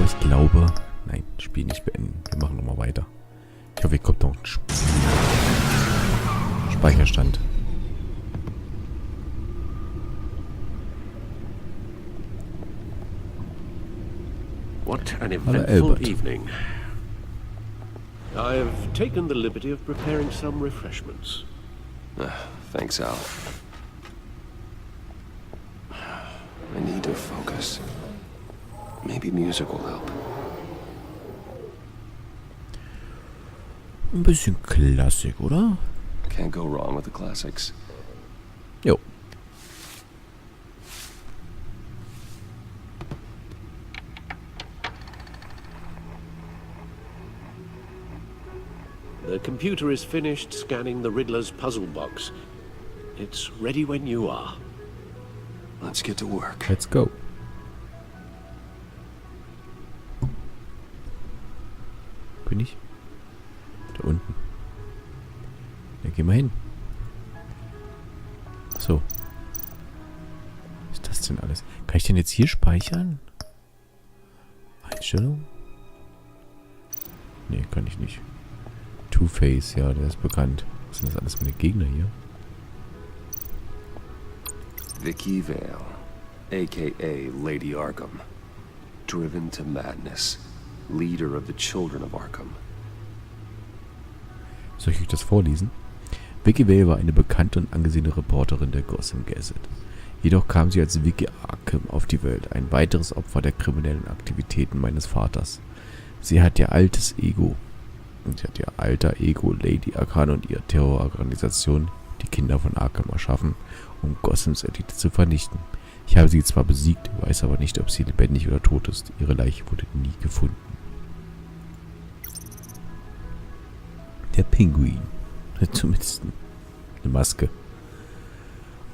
ich glaube... Nein, Spiel nicht beenden. Wir machen nochmal weiter. Ich hoffe, hier kommt noch ein Speicherstand. What an eventful evening. I've taken the liberty of preparing some refreshments. Thanks, Al. I need to focus. Maybe music will help. Ein bisschen Klassik, oder? Can't go wrong with the classics. Jo. The computer is finished scanning the Riddler's puzzle box. It's ready when you are. Let's get to work. Let's go. Bin ich? Da unten. Da gehen wir hin. So. Was ist das denn alles? Kann ich denn jetzt hier speichern? Einstellung? Nee, kann ich nicht. Two-Face, ja, der ist bekannt. Was sind das alles meine Gegner hier? Vicky Vale, a.k.a. Lady Arkham. Driven to madness. Leader of the Children of Arkham. Soll ich euch das vorlesen? Vicky Vale war eine bekannte und angesehene Reporterin der Gotham Gazette. Jedoch kam sie als Vicky Arkham auf die Welt, ein weiteres Opfer der kriminellen Aktivitäten meines Vaters. Sie hat ihr alter Ego, Lady Arkham und ihre Terrororganisation, die Kinder von Arkham, erschaffen, um Gothams Elite zu vernichten. Ich habe sie zwar besiegt, weiß aber nicht, ob sie lebendig oder tot ist. Ihre Leiche wurde nie gefunden. Der Pinguin. Zumindest eine Maske.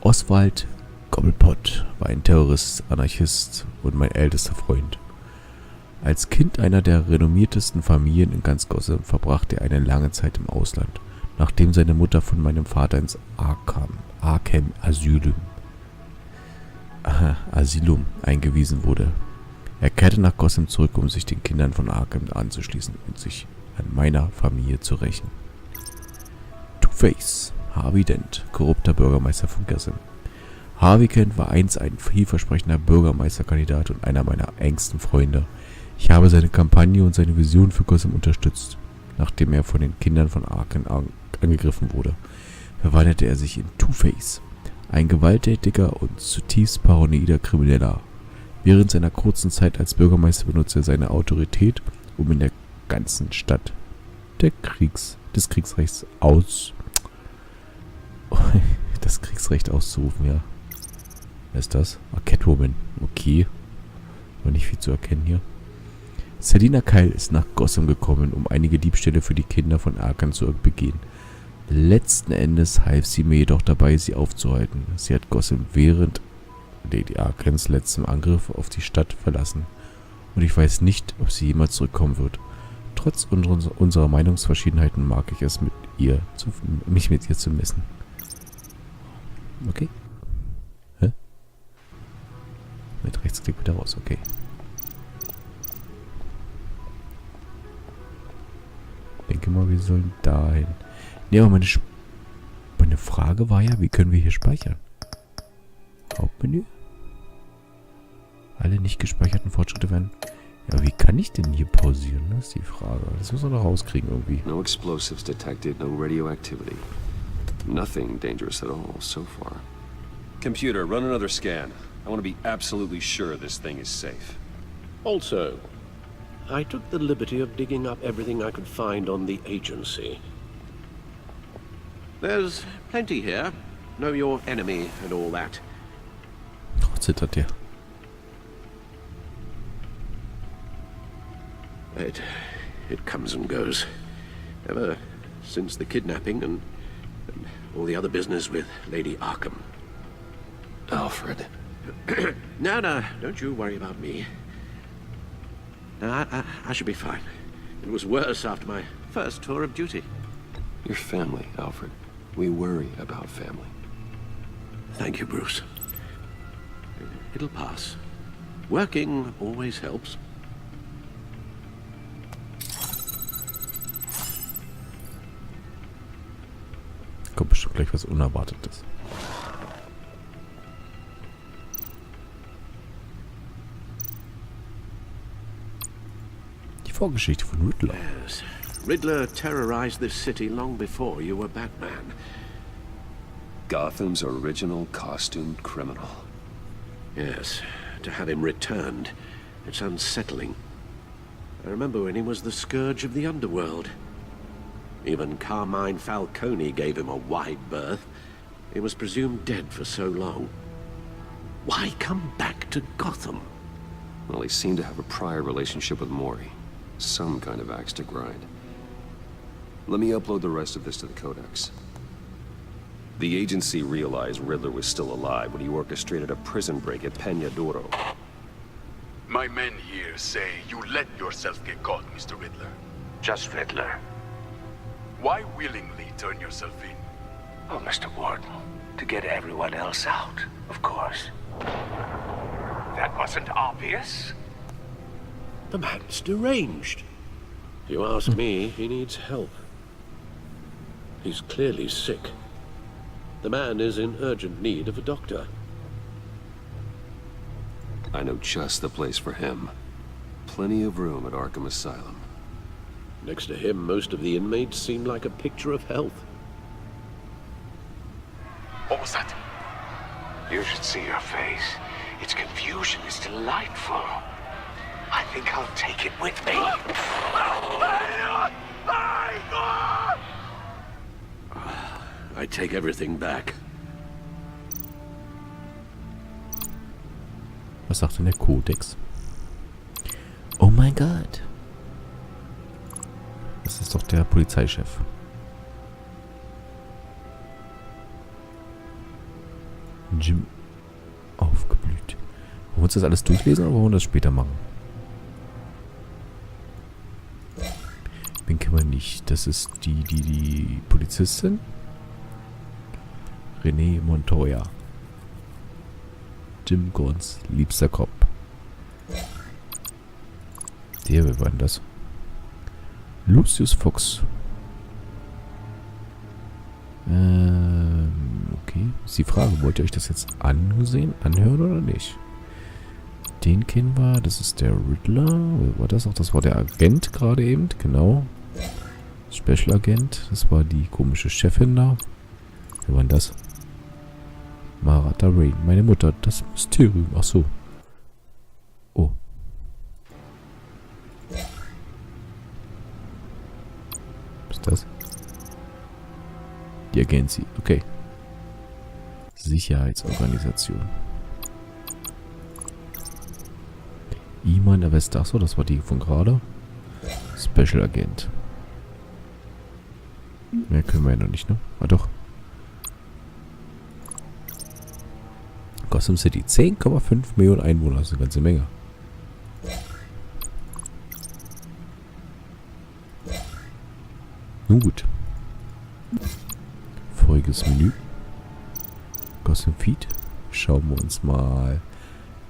Oswald Gobblepot war ein Terrorist, Anarchist und mein ältester Freund. Als Kind einer der renommiertesten Familien in ganz Gotham verbrachte er eine lange Zeit im Ausland, nachdem seine Mutter von meinem Vater ins Arkham Asylum eingewiesen wurde. Er kehrte nach Gotham zurück, um sich den Kindern von Arkham anzuschließen und sich an meiner Familie zu rächen. Two-Face, Harvey Dent, korrupter Bürgermeister von Gotham. Harvey Dent war einst ein vielversprechender Bürgermeisterkandidat und einer meiner engsten Freunde. Ich habe seine Kampagne und seine Vision für Gotham unterstützt, nachdem er von den Kindern von Arkham angegriffen wurde. Verwandelte er sich in Two-Face, ein gewalttätiger und zutiefst paranoider Krimineller. Während seiner kurzen Zeit als Bürgermeister benutzte er seine Autorität, um in der ganzen Stadt des Kriegsrechts das Kriegsrecht auszurufen, ja. Wer ist das? Catwoman. Okay. War nicht viel zu erkennen hier. Selina Kyle ist nach Gotham gekommen, um einige Diebstähle für die Kinder von Arkham zu begehen. Letzten Endes half sie mir jedoch dabei, sie aufzuhalten. Sie hat Gotham während Lady Arkhams letztem Angriff auf die Stadt verlassen. Und ich weiß nicht, ob sie jemals zurückkommen wird. Trotz unserer Meinungsverschiedenheiten mag ich es, mich mit ihr zu messen. Okay. Hä? Mit Rechtsklick wieder raus, okay. Denke mal, wir sollen dahin. Ne, aber meine Frage war ja, wie können wir hier speichern? Hauptmenü? Alle nicht gespeicherten Fortschritte werden... Ja, wie kann ich denn hier pausieren? Das ist die Frage. Das müssen wir noch rauskriegen irgendwie. No explosives detected, no radioactivity. Nothing dangerous at all so far. Computer, run another scan. I want to be absolutely sure this thing is safe. Also, I took the liberty of digging up everything I could find on the agency. There's plenty here. Know your enemy and all that. Oh, zittert der. It comes and goes. Ever since the kidnapping and all the other business with Lady Arkham. Alfred. No, don't you worry about me. No, I should be fine. It was worse after my first tour of duty. Your family, Alfred. We worry about family. Thank you, Bruce. It'll pass. Working always helps. Kommt bestimmt gleich was Unerwartetes. Die Vorgeschichte von Riddler. Yes. Riddler terrorized this city long before you were Batman. Gotham's original costumed criminal. Yes, to have him returned, it's unsettling. I remember when he was the scourge of the underworld. Even Carmine Falcone gave him a wide berth. He was presumed dead for so long. Why come back to Gotham? Well, he seemed to have a prior relationship with Mori. Some kind of axe to grind. Let me upload the rest of this to the Codex. The agency realized Riddler was still alive when he orchestrated a prison break at Peñadoro. My men here say you let yourself get caught, Mr. Riddler. Just Riddler. Why willingly turn yourself in? Oh, Mr. Warden, to get everyone else out, of course. That wasn't obvious. The man's deranged. If you ask me, he needs help. He's clearly sick. The man is in urgent need of a doctor. I know just the place for him. Plenty of room at Arkham Asylum. Next to him, most of the inmates seem like a picture of health. What was that? You should see your face. Its confusion is delightful. I think I'll take it with me. I take everything back. Was sagt denn der Kodex? Oh mein Gott. Das ist doch der Polizeichef. Jim aufgeblüht. Wollen wir uns das alles durchlesen oder wollen wir das später machen? Wen kennen wir nicht? Das ist die Polizistin. René Montoya. Jim Gordons liebster Cop. Der, wer war denn das? Lucius Fox. Okay. Ist die Frage, wollt ihr euch das jetzt anhören oder nicht? Den kennen wir. Das ist der Riddler. War das auch? Das war der Agent gerade eben. Genau. Special Agent. Das war die komische Chefin da. Wer war denn das? Martha Rain. Meine Mutter. Das Mysterium. Ach so. Oh. Was ist das? Die Agency. Okay. Sicherheitsorganisation. Iman Avesta. Achso, das war die von gerade. Special Agent. Mehr können wir ja noch nicht, ne? Ah, doch. Gotham City. 10,5 Millionen Einwohner. Das ist eine ganze Menge. Nun gut. Voriges Menü. Gotham Feed. Schauen wir uns mal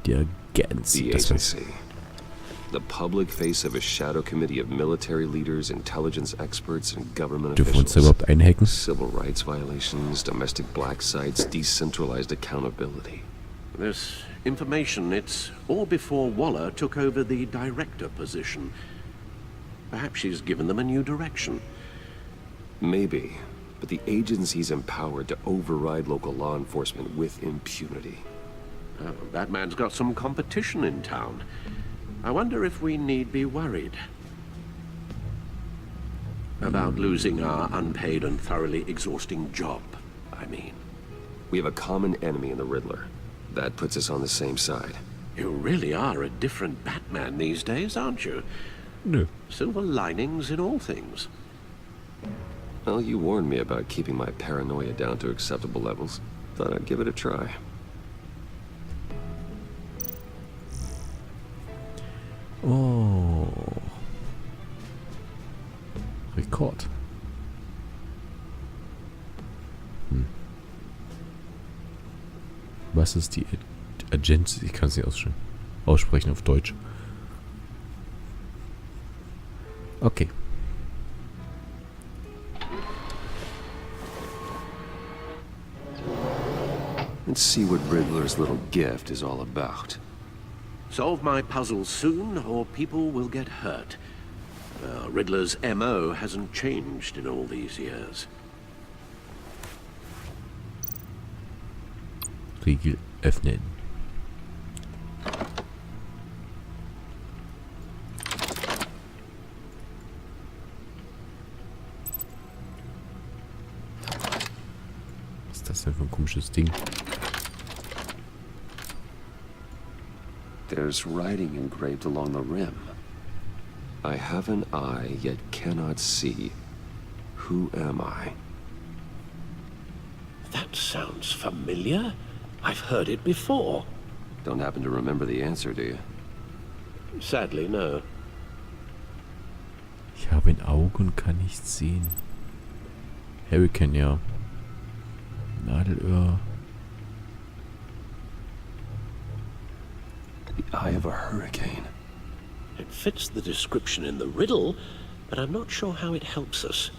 die Agency. The agency. The public face of a shadow committee of military leaders, intelligence experts, and government Dürfen wir uns da officials. überhaupt einhacken? Civil rights violations, domestic black sites, decentralized accountability. This information, it's all before Waller took over the director position. Perhaps she's given them a new direction. Maybe, but the agency's empowered to override local law enforcement with impunity. Oh, Batman's got some competition in town. I wonder if we need be worried about losing our unpaid and thoroughly exhausting job, I mean. We have a common enemy in the Riddler. That puts us on the same side. You really are a different Batman these days, aren't you? Nö. Silver linings in all things. Well, you warned me about keeping my paranoia down to acceptable levels. Thought I'd give it a try. Oh. Rekord. Was ist die Agency? Ich kann es nicht aussprechen auf Deutsch. Okay. and see what Riddler's little gift is all about. Solve my puzzle soon, or people will get hurt. Riddler's MO hasn't changed in all these years. Riegel öffnen. Was ist das denn für ein komisches Ding? There's writing engraved along the rim. I have an eye, yet cannot see. Who am I? That sounds familiar. I've heard it before. Don't happen to remember the answer, do you? Sadly, no. Ich habe ein Auge und kann nichts sehen. Hurricane, ja. Nadelöhr. The eye of a hurricane. It fits the description in the riddle, but I'm not sure how it helps us.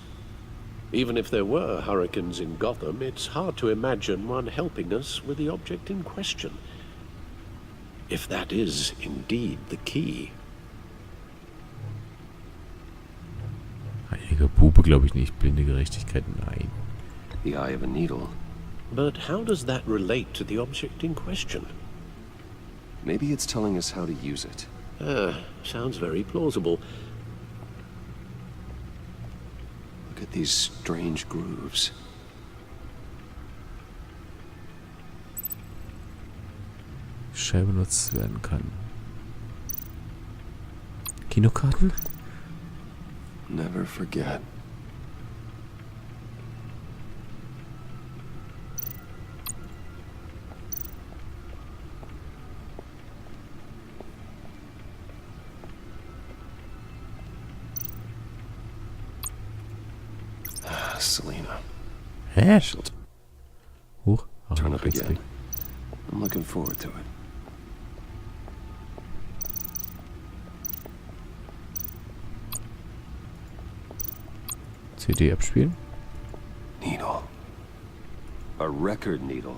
Even if there were hurricanes in Gotham, it's hard to imagine one helping us with the object in question. If that is indeed the key. Heiliger Bube glaube ich nicht. Blinde Gerechtigkeit, nein. The eye of a needle. But how does that relate to the object in question? Maybe it's telling us how to use it. Sounds very plausible. Look at these strange grooves. Scheibe benutzt werden kann. Kinokarten? Never forget. Selena. Hä? Hoch. Ach, Turn up rechts again. weg. I'm looking forward to it. CD abspielen. Needle. A record needle.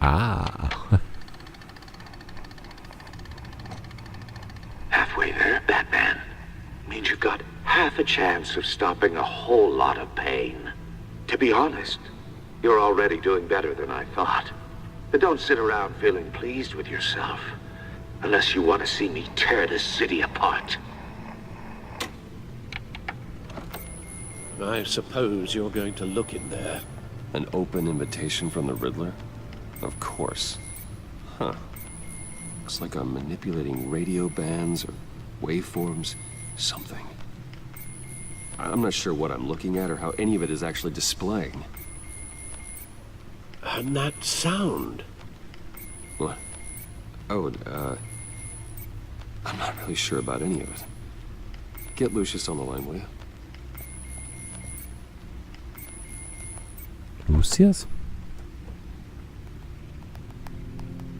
Ah. Halfway there, Batman. Means you've got half a chance of stopping a whole lot of pain. To be honest, you're already doing better than I thought. But don't sit around feeling pleased with yourself. Unless you want to see me tear this city apart. I suppose you're going to look in there. An open invitation from the Riddler? Of course. Huh. Looks like I'm manipulating radio bands or waveforms. Something. I'm not sure what I'm looking at or how any of it is actually displaying. And that sound. What? Oh, I'm not really sure about any of it. Get Lucius on the line, will you? Lucius?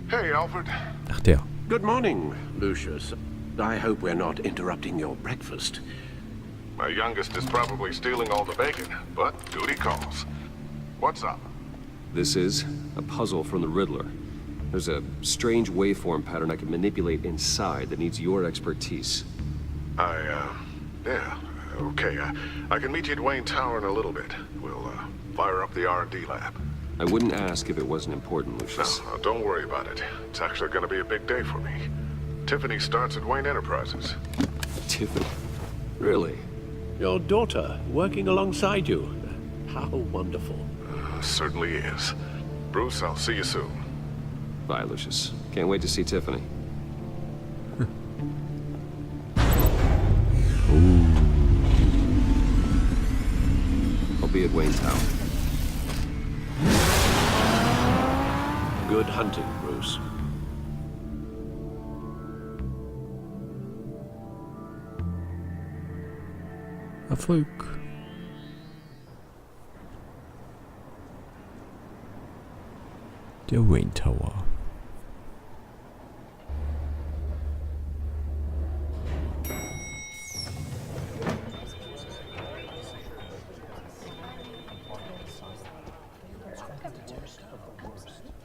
Hey, Alfred. Ach, der. Good morning, Lucius. I hope we're not interrupting your breakfast. My youngest is probably stealing all the bacon, but duty calls. What's up? This is a puzzle from the Riddler. There's a strange waveform pattern I can manipulate inside that needs your expertise. Yeah, okay. I can meet you at Wayne Tower in a little bit. We'll, fire up the R&D lab. I wouldn't ask if it wasn't important, Lucius. No, don't worry about it. It's actually gonna be a big day for me. Tiffany starts at Wayne Enterprises. Tiffany? Really? Your daughter working alongside you. How wonderful. Certainly is. Bruce, I'll see you soon. Bye, Lucius. Can't wait to see Tiffany. I'll be at Wayne Tower. Good hunting, Bruce. Erfolg. Der Wayne Tower.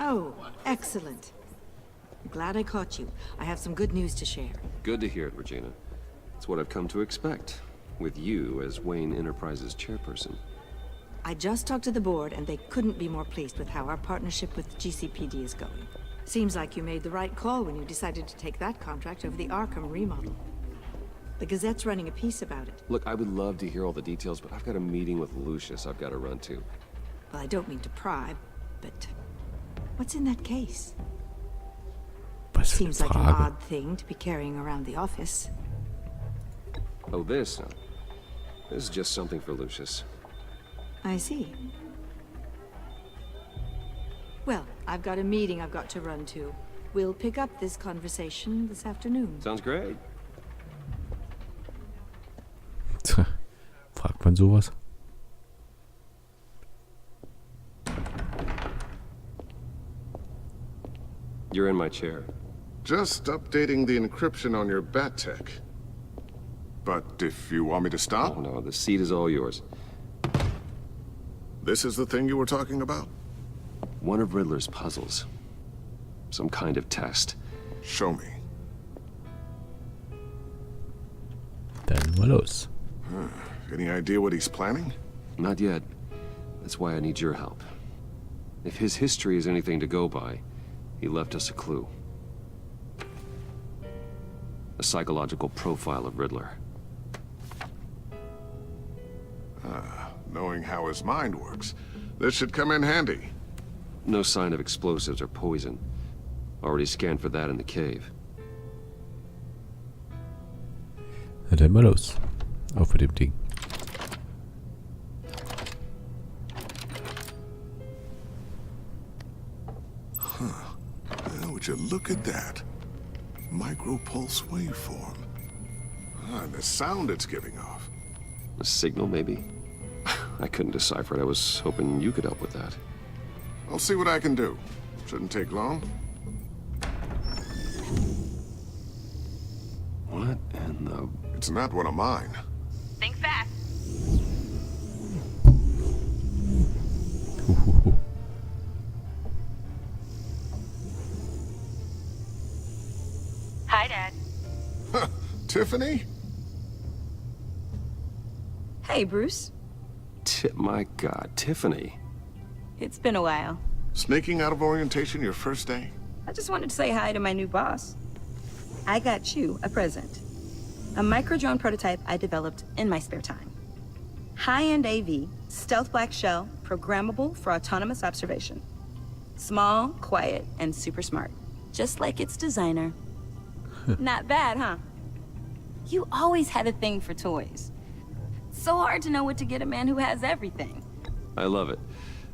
Oh, excellent. Glad I caught you. I have some good news to share. Good to hear it, Regina. It's what I've come to expect, with you as Wayne Enterprises chairperson. I just talked to the board, and they couldn't be more pleased with how our partnership with GCPD is going. Seems like you made the right call when you decided to take that contract over the Arkham remodel. The Gazette's running a piece about it. Look, I would love to hear all the details, but I've got a meeting with Lucius I've got to run to. Well, I don't mean to pry, but what's in that case? Was für eine Seems like an Frage. odd thing to be carrying around the office. Oh, this? No. This is just something for Lucius. I see. Well, I've got a meeting I've got to run to. We'll pick up this conversation this afternoon. Sounds great. Tja, fragt man sowas? You're in my chair. Just updating the encryption on your bat tech. But if you want me to Oh, stop, no, the seat is all yours. this is the thing you were talking about? One of Riddler's puzzles. Some kind of test. Show me. Dann mal los. Any idea what he's planning? Not yet. That's why I need your help. If his history is anything to go by, he left us a clue. A psychological profile of Riddler. Knowing how his mind works, this should come in handy. No sign of explosives or poison. Already scanned for that in the cave. Na dann mal los. Auf mit dem Ding. Would you look at that? Micropulse waveform. And the sound it's giving off. A signal, maybe? I couldn't decipher it. I was hoping you could help with that. I'll see what I can do. Shouldn't take long. What in the... It's not one of mine. Think fast. Hi, Dad. Tiffany? Hey, Bruce. My God, Tiffany. It's been a while. Sneaking out of orientation your first day? I just wanted to say hi to my new boss. I got you a present. A micro-drone prototype I developed in my spare time. High-end AV, stealth black shell, programmable for autonomous observation. Small, quiet, and super smart. Just like its designer. Not bad, huh? You always had a thing for toys. So hard to know what to get a man who has everything. I love it.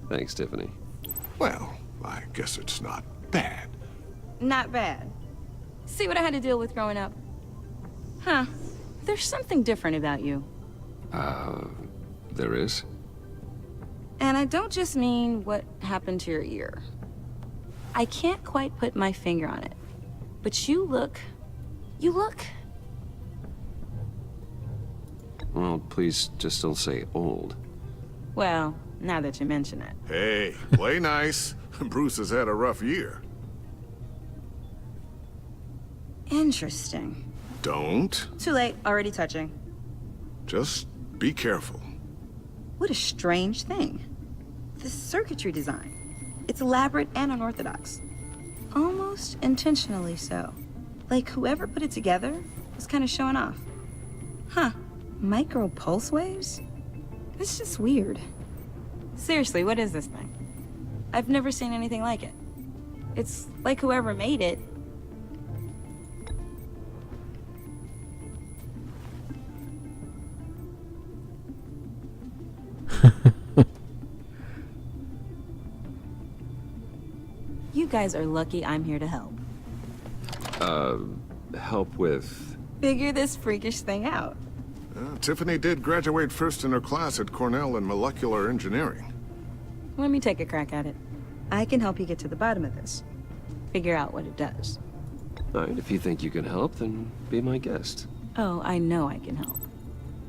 Thanks, Tiffany. Well, I guess it's not bad. Not bad. See what I had to deal with growing up? Huh. There's something different about you. There is? And I don't just mean what happened to your ear. I can't quite put my finger on it. But you look... Well, please just don't say old. Well, now that you mention it. Hey, play nice. Bruce has had a rough year. Interesting. Don't. Too late, already touching. Just be careful. What a strange thing. The circuitry design. It's elaborate and unorthodox. Almost intentionally so. Like whoever put it together was kind of showing off. Huh. Micro pulse waves? It's just weird. Seriously, what is this thing? I've never seen anything like it. It's like whoever made it. You guys are lucky I'm here to help. Help with... Figure this freakish thing out. Tiffany did graduate first in her class at Cornell in molecular engineering. Let me take a crack at it. I can help you get to the bottom of this. Figure out what it does. All right, if you think you can help, then be my guest. Oh, I know I can help.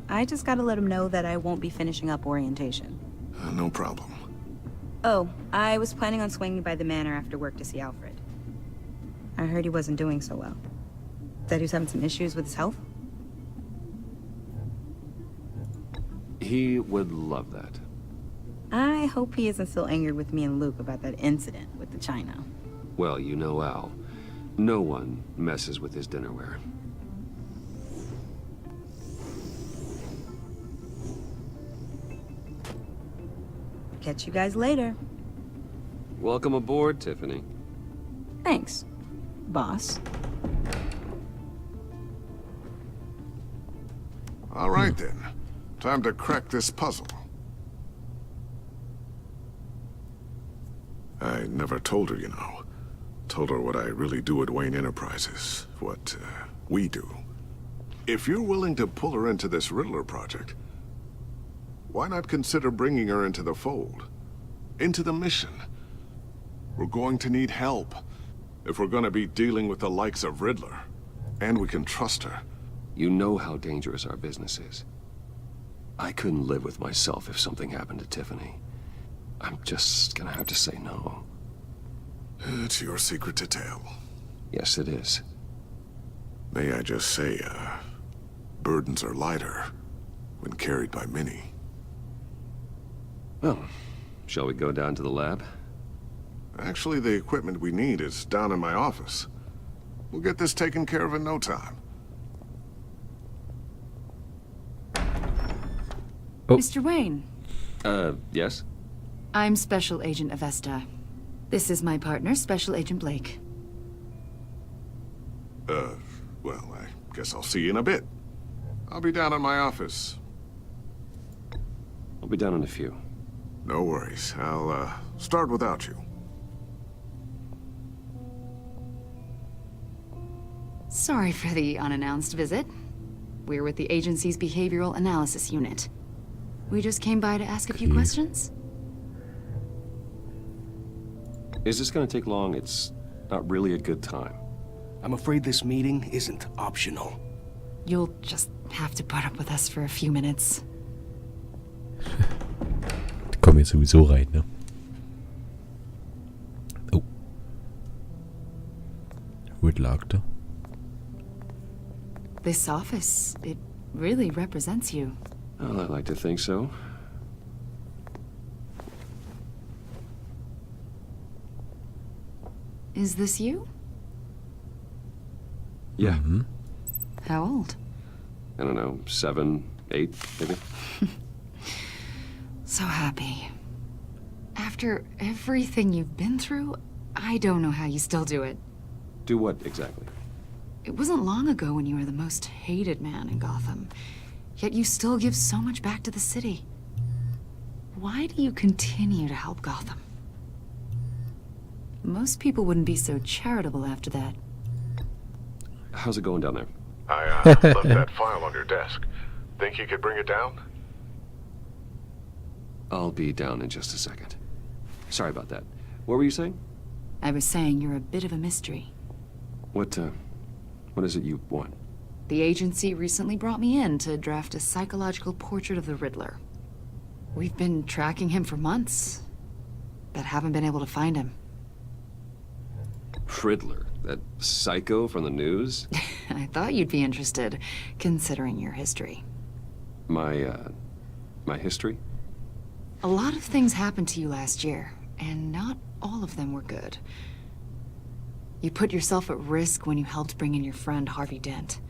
I just gotta let him know that I won't be finishing up orientation. No problem. Oh, I was planning on swinging by the manor after work to see Alfred. I heard he wasn't doing so well. Said he was having some issues with his health? He would love that. I hope he isn't still angered with me and Luke about that incident with the china. Well, you know Al. No one messes with his dinnerware. Catch you guys later. Welcome aboard, Tiffany. Thanks, boss. All right, then. Time to crack this puzzle. I never told her, you know. Told her what I really do at Wayne Enterprises. What, we do. If you're willing to pull her into this Riddler project, why not consider bringing her into the fold? Into the mission? We're going to need help if we're going to be dealing with the likes of Riddler. And we can trust her. You know how dangerous our business is. I couldn't live with myself if something happened to Tiffany. I'm just gonna have to say no. It's your secret to tell. Yes, it is. May I just say, burdens are lighter when carried by many. Well, shall we go down to the lab? Actually, the equipment we need is down in my office. We'll get this taken care of in no time. Oh. Mr. Wayne, Yes? I'm Special Agent Avesta. This is my partner, Special Agent Blake. Well, I guess I'll see you in a bit. I'll be down in my office. I'll be down in a few. No worries. I'll, start without you. Sorry for the unannounced visit. We're with the agency's Behavioral Analysis Unit. We just came by to ask a few questions. Is this gonna take long? It's not really a good time. I'm afraid this meeting isn't optional. You'll just have to put up with us for a few minutes. Die kommen jetzt sowieso rein, ne? Oh. Riddler Akte. This office, it really represents you. Well, I like to think so. Is this you? Yeah. Mm-hmm. How old? I don't know, 7, 8, maybe? So happy. After everything you've been through, I don't know how you still do it. Do what, exactly? It wasn't long ago when you were the most hated man in Gotham. Yet you still give so much back to the city. Why do you continue to help Gotham? Most people wouldn't be so charitable after that. How's it going down there? I, left that file on your desk. Think you could bring it down? I'll be down in just a second. Sorry about that. What were you saying? I was saying you're a bit of a mystery. What is it you want? The agency recently brought me in to draft a psychological portrait of the Riddler. We've been tracking him for months, but haven't been able to find him. Riddler? That psycho from the news? I thought you'd be interested, considering your history. My history? A lot of things happened to you last year, and not all of them were good. You put yourself at risk when you helped bring in your friend Harvey Dent.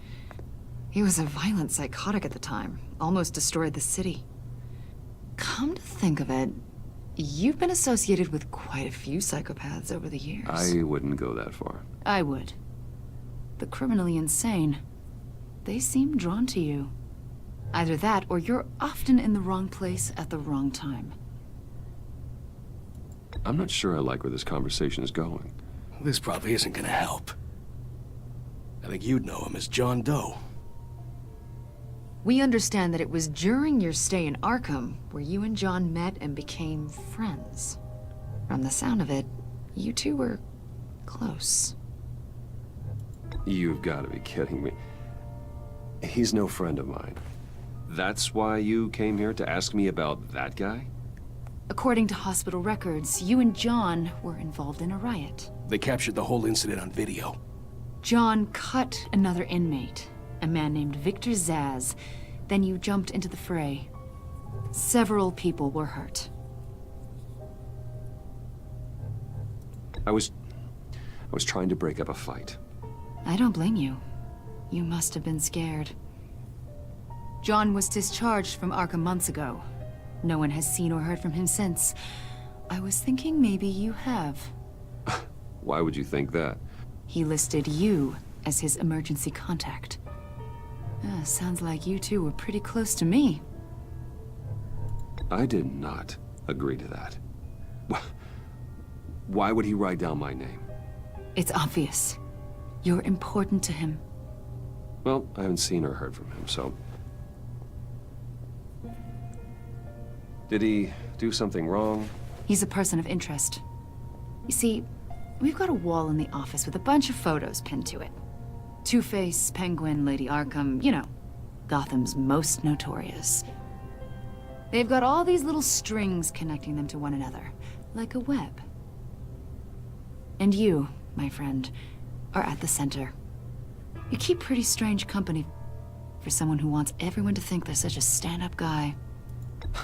He was a violent psychotic at the time, almost destroyed the city. Come to think of it, you've been associated with quite a few psychopaths over the years. I wouldn't go that far. I would. The criminally insane, they seem drawn to you. Either that, or you're often in the wrong place at the wrong time. I'm not sure I like where this conversation is going. This probably isn't gonna help. I think you'd know him as John Doe. We understand that it was during your stay in Arkham where you and John met and became friends. From the sound of it, you two were close. You've got to be kidding me. He's no friend of mine. That's why you came here to ask me about that guy? According to hospital records, you and John were involved in a riot. They captured the whole incident on video. John cut another inmate, a man named Victor Zaz. Then you jumped into the fray. Several people were hurt. I was trying to break up a fight. I don't blame you. You must have been scared. John was discharged from Arkham months ago. No one has seen or heard from him since. I was thinking maybe you have. Why would you think that? He listed you as his emergency contact. Sounds like you two were pretty close to me. I did not agree to that. Why would he write down my name? It's obvious. You're important to him. Well, I haven't seen or heard from him, so... Did he do something wrong? He's a person of interest. You see, we've got a wall in the office with a bunch of photos pinned to it. Two-Face, Penguin, Lady Arkham, you know, Gotham's most notorious. They've got all these little strings connecting them to one another, like a web. And you, my friend, are at the center. You keep pretty strange company for someone who wants everyone to think they're such a stand-up guy.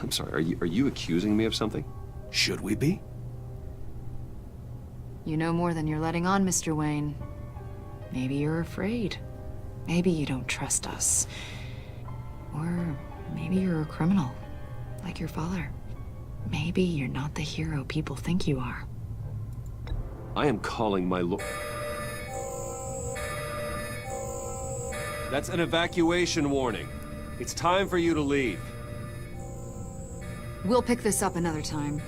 I'm sorry, are you accusing me of something? Should we be? You know more than you're letting on, Mr. Wayne. Maybe you're afraid. Maybe you don't trust us. Or maybe you're a criminal, like your father. Maybe you're not the hero people think you are. I am calling my That's an evacuation warning. It's time for you to leave. We'll pick this up another time.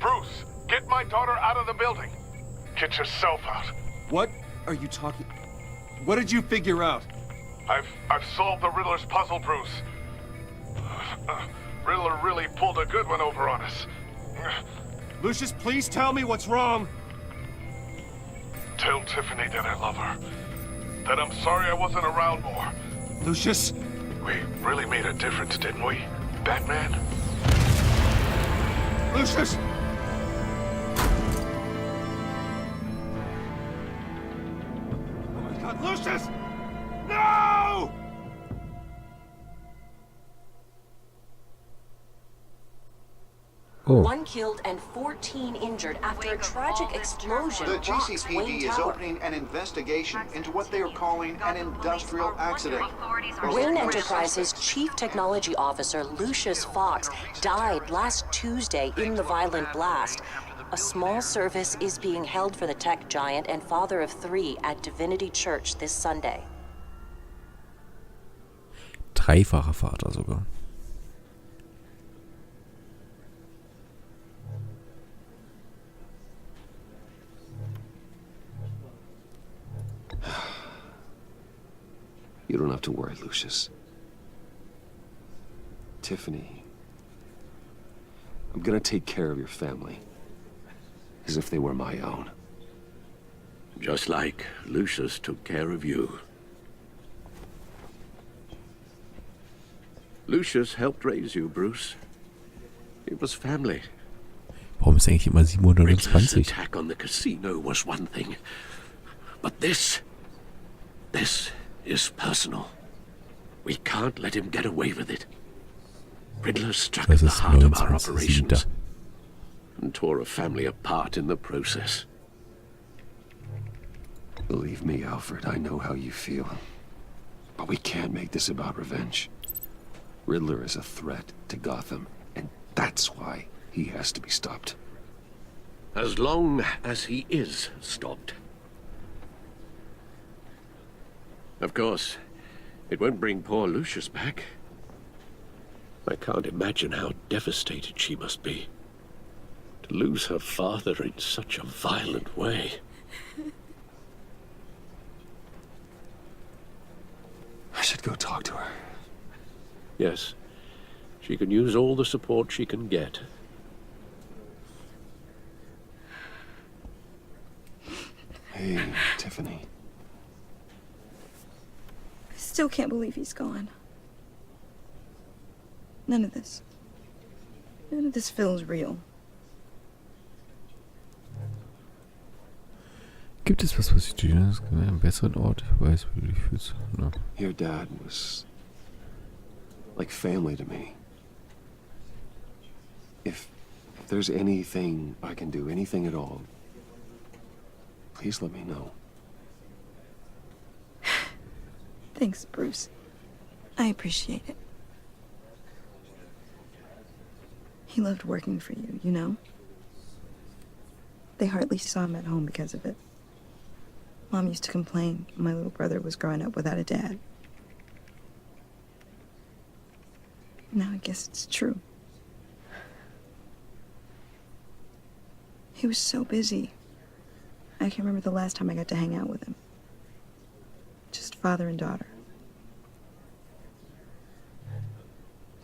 Bruce, get my daughter out of the building. Get yourself out. What are you talking... What did you figure out? I've solved the Riddler's puzzle, Bruce. Riddler really pulled a good one over on us. Lucius, please tell me what's wrong. Tell Tiffany that I love her. That I'm sorry I wasn't around more. Lucius? We really made a difference, didn't we, Batman? Lucius! Oh my God, Lucius! No! Oh. 1 killed and 14 injured after a tragic explosion. The rocks GCPD Wayne is Tower. opening an investigation into what they are calling an industrial accident. Wayne Enterprises' chief technology officer, Lucius Fox, died last Tuesday in the violent blast. A small service is being held for the tech giant and father of 3 at Divinity Church this Sunday. Dreifacher Vater sogar. You don't have to worry, Lucius. Tiffany, I'm gonna take care of your family. As if they were my own. Just like Lucius took care of you. Lucius helped raise you, Bruce. It was family. Warum ist eigentlich immer Riddler's 720? attack on the casino was one thing. But this is personal. We can't let him get away with it. Riddler struck at Das the ist heart of our 19.7. operations and tore a family apart in the process. Believe me, Alfred, I know how you feel. But we can't make this about revenge. Riddler is a threat to Gotham, and that's why he has to be stopped. As long as he is stopped. Of course, it won't bring poor Lucius back. I can't imagine how devastated she must be. To lose her father in such a violent way. I should go talk to her. Yes, she can use all the support she can get. Hey, Tiffany. still can't believe he's gone. None of this feels real. Gibt es was, was ich dir einen besseren Ort weiß, wie du dich fühlst? No. Your dad was like family to me. If there's anything I can do, anything at all, please let me know. Thanks, Bruce. I appreciate it. He loved working for you, you know? They hardly saw him at home because of it. Mom used to complain my little brother was growing up without a dad. Now I guess it's true. He was so busy. I can't remember the last time I got to hang out with him. Just father and daughter.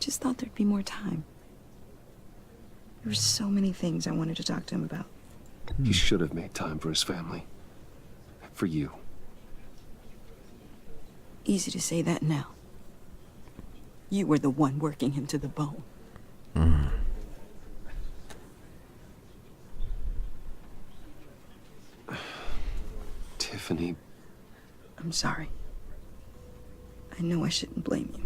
Just thought there'd be more time. There were so many things I wanted to talk to him about. He should have made time for his family. For you. Easy to say that now. You were the one working him to the bone. Tiffany. I'm sorry. I know I shouldn't blame you.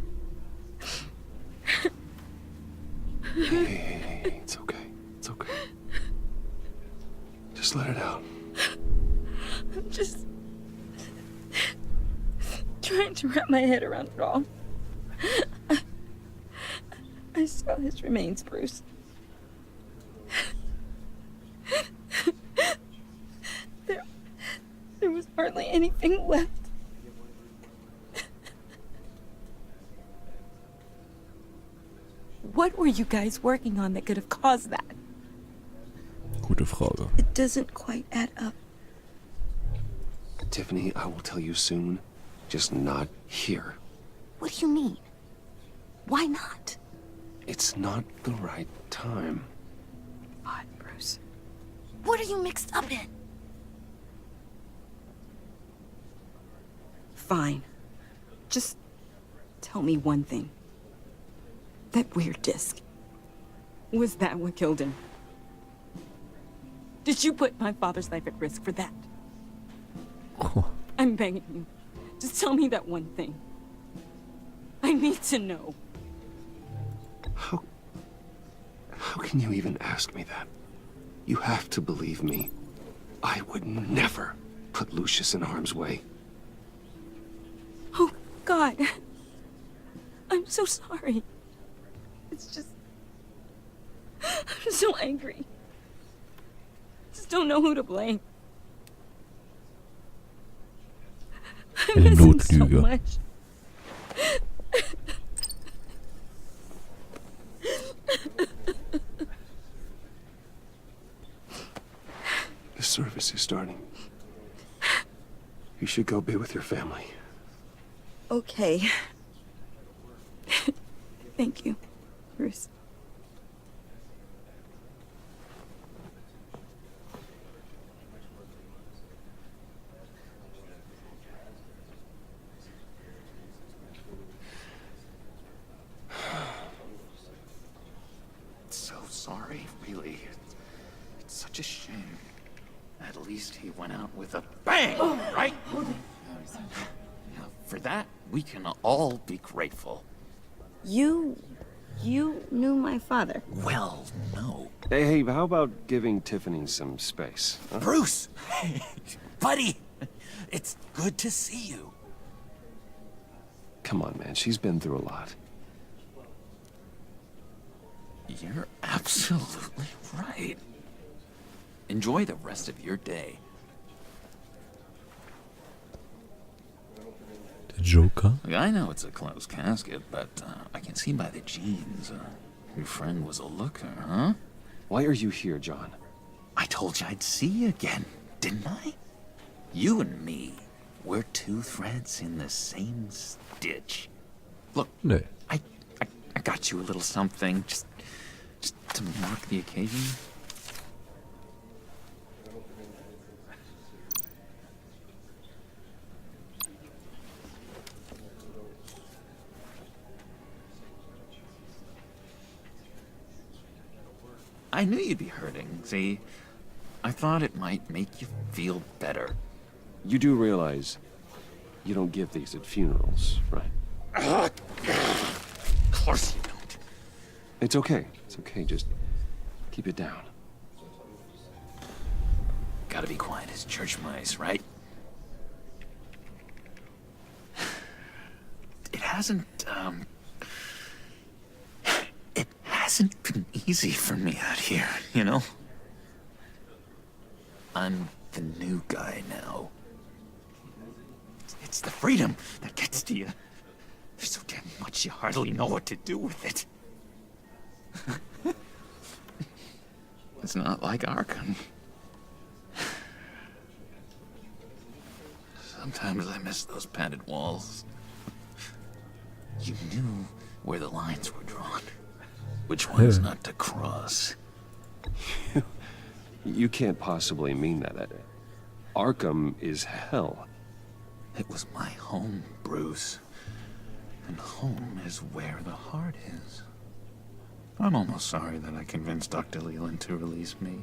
Hey, it's okay. It's okay. Just let it out. I'm just trying to wrap my head around it all. I saw his remains, Bruce. There was hardly anything left. What were you guys working on that could have caused that? Gute Frage. It doesn't quite add up. Tiffany, I will tell you soon. Just not here. What do you mean? Why not? It's not the right time. God, Bruce. What are you mixed up in? Fine. Just tell me one thing. That weird disc. Was that what killed him? Did you put my father's life at risk for that? I'm begging you. Just tell me that one thing. I need to know. How can you even ask me that? You have to believe me. I would never put Lucius in harm's way. Oh, God. I'm so sorry. It's just... I'm so angry. Just don't know who to blame. I miss him so much. The service is starting. You should go be with your family. Okay. Thank you, Bruce. So sorry, really. It's such a shame. At least he went out with a bang, right? For that, we can all be grateful. You knew my father. Well, no. Hey, how about giving Tiffany some space? Huh? Bruce! Buddy! It's good to see you. Come on, man. She's been through a lot. You're absolutely right. Enjoy the rest of your day. Der Joker? I know it's a closed casket, but I can see by the jeans. Your friend was a looker, huh? Why are you here, John? I told you I'd see you again, didn't I? You and me, we're two threads in the same stitch. Look, Nee. I got you a little something, just to mark the occasion. I knew you'd be hurting, see? I thought it might make you feel better. You do realize you don't give these at funerals, right? Of course you don't. It's okay. It's okay. Just keep it down. Gotta be quiet as church mice, right? It hasn't been easy for me out here, you know? I'm the new guy now. It's the freedom that gets to you. There's so damn much you hardly know what to do with it. It's not like Arkham. Sometimes I miss those padded walls. You knew where the lines were drawn. Which ones not to cross. You can't possibly mean that. Arkham is hell. It was my home, Bruce. And home is where the heart is. I'm almost sorry that I convinced Dr. Leland to release me.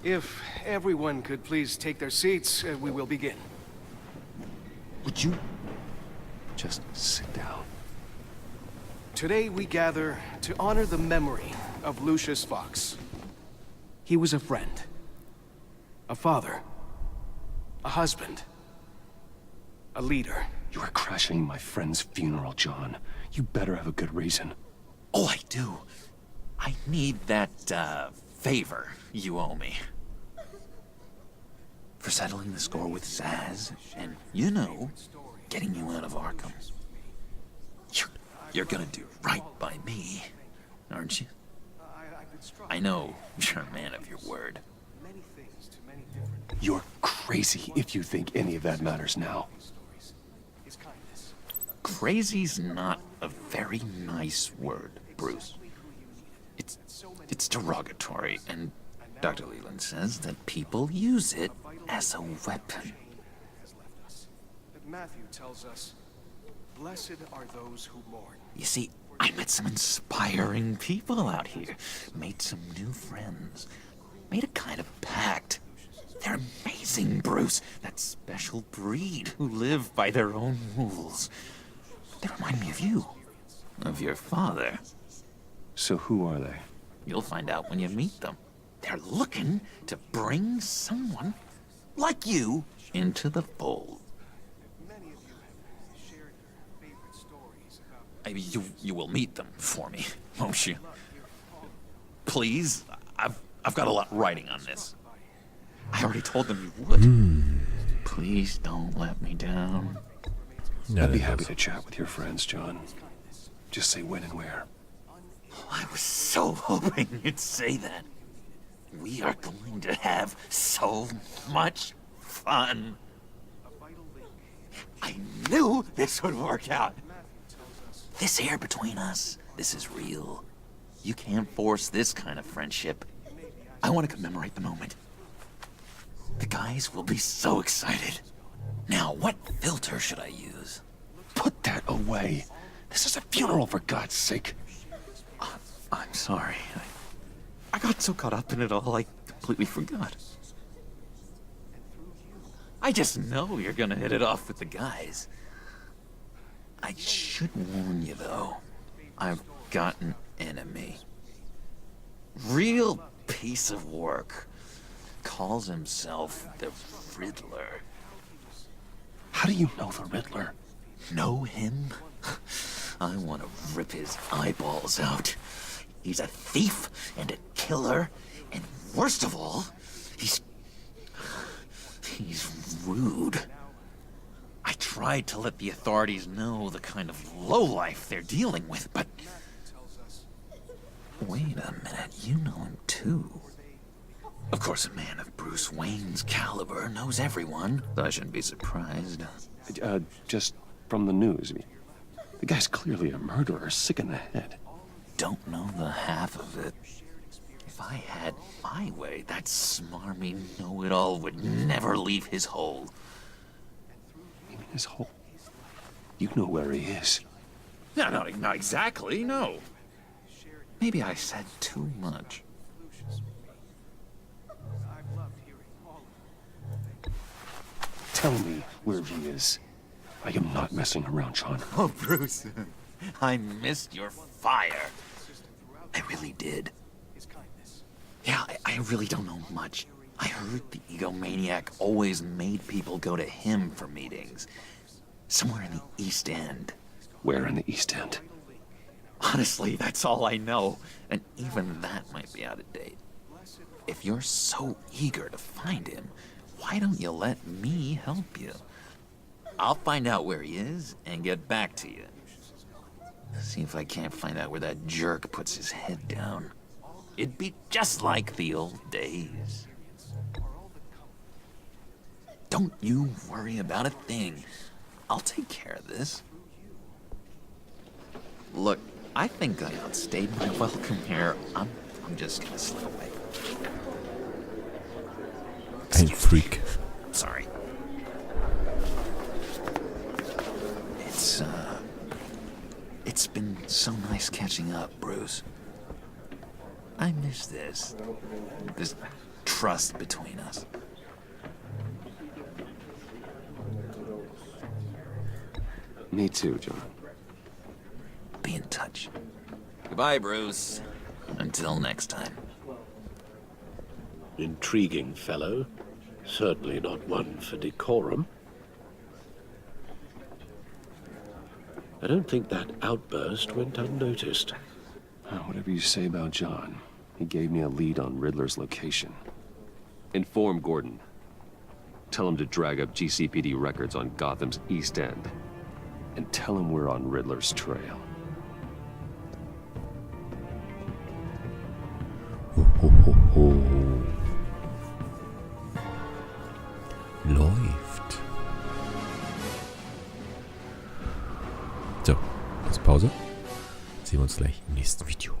If everyone could please take their seats, we will begin. Would you just sit down? Today we gather to honor the memory of Lucius Fox. He was a friend, a father, a husband, a leader. You are crashing my friend's funeral, John. You better have a good reason. Oh, I do. I need that, favor you owe me. For settling the score with Zaz, and, you know, getting you out of Arkham. You're gonna do right by me, aren't you? I know you're a man of your word. You're crazy if you think any of that matters now. Crazy's not a very nice word, Bruce. It's derogatory, and Dr. Leland says that people use it as a weapon. Matthew tells us, blessed are those who mourn. You see, I met some inspiring people out here. Made some new friends. Made a kind of pact. They're amazing, Bruce. That special breed who live by their own rules. They remind me of you. Of your father. So who are they? You'll find out when you meet them. They're looking to bring someone like you into the fold. You will meet them for me, won't you? Please? I've got a lot writing on this. I already told them you would. Please don't let me down. I'd be happy to chat with your friends, John. Just say when and where. I was so hoping you'd say that. We are going to have so much fun. I knew this would work out. This air between us, this is real. You can't force this kind of friendship. I want to commemorate the moment. The guys will be so excited. Now, what filter should I use? Put that away. This is a funeral, for God's sake. I'm sorry. I got so caught up in it all, I completely forgot. I just know you're gonna hit it off with the guys. I should warn you, though. I've got an enemy. Real piece of work. Calls himself the Riddler. How do you know the Riddler? Know him? I want to rip his eyeballs out. He's a thief and a killer, and worst of all, he's rude. I tried to let the authorities know the kind of lowlife they're dealing with, but... Wait a minute, you know him too. Of course, a man of Bruce Wayne's caliber knows everyone, so I shouldn't be surprised. Just from the news. The guy's clearly a murderer, sick in the head. Don't know the half of it. If I had my way, that smarmy know-it-all would never leave his hole. You mean his hole? You know where he is. No, not exactly, no. Maybe I said too much. Tell me where he is. I am not messing around, John. Oh, Bruce, I missed your fire. I really did. Yeah, I really don't know much. I heard the egomaniac always made people go to him for meetings. Somewhere in the East End. Where in the East End? Honestly, that's all I know. And even that might be out of date. If you're so eager to find him, why don't you let me help you? I'll find out where he is and get back to you. See if I can't find out where that jerk puts his head down. It'd be just like the old days. Don't you worry about a thing. I'll take care of this. Look, I think I outstayed my welcome here. I'm just gonna slip away. Ein Freak. Sorry. It's been so nice catching up, Bruce. I miss this trust between us. Me too, John. Be in touch. Goodbye, Bruce. Until next time. Intriguing fellow. Certainly not one for decorum. I don't think that outburst went unnoticed. Whatever you say about John, he gave me a lead on Riddler's location. Inform Gordon. Tell him to drag up GCPD records on Gotham's East End. And tell him we're on Riddler's trail. Läuft. So, jetzt Pause. Sehen wir uns gleich im nächsten Video.